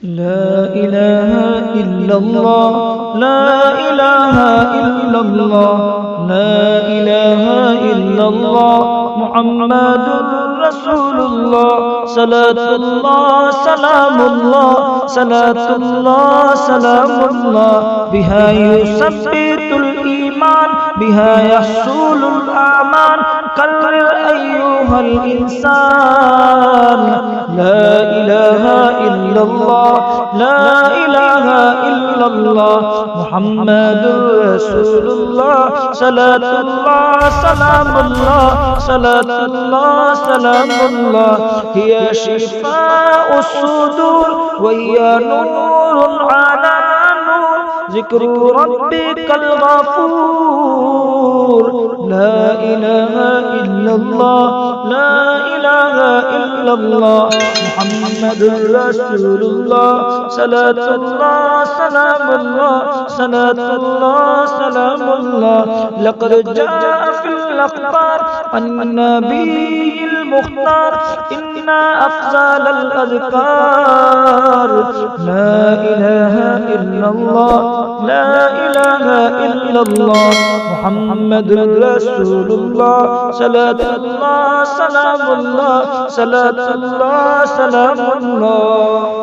لا إله إلا الله لا إله إلا الله لا إله إلا الله محمد رسول الله صلاة الله سلام الله صلاة الله سلام الله بها يثبت الإيمان بها يحصل الأعمال كرر أيها الإنسان لا إله إلا الله لا إله إلا الله محمد رسول الله صلاة الله سلام الله صلاة الله سلام الله هي شفاء الصدور وهي نور على نور ذكر ربك الغفور لا إله إلا الله لا إله إلا الله محمد رسول الله صلاة الله سلام الله صلاة الله سلام الله لقد جاء في الأخبار عن النبي المختار إن أفضل الأذكار لا إله إلا الله لا إله إلا الله محمد رسول الله صلاة الله سلام الله صلاة الله سلام الله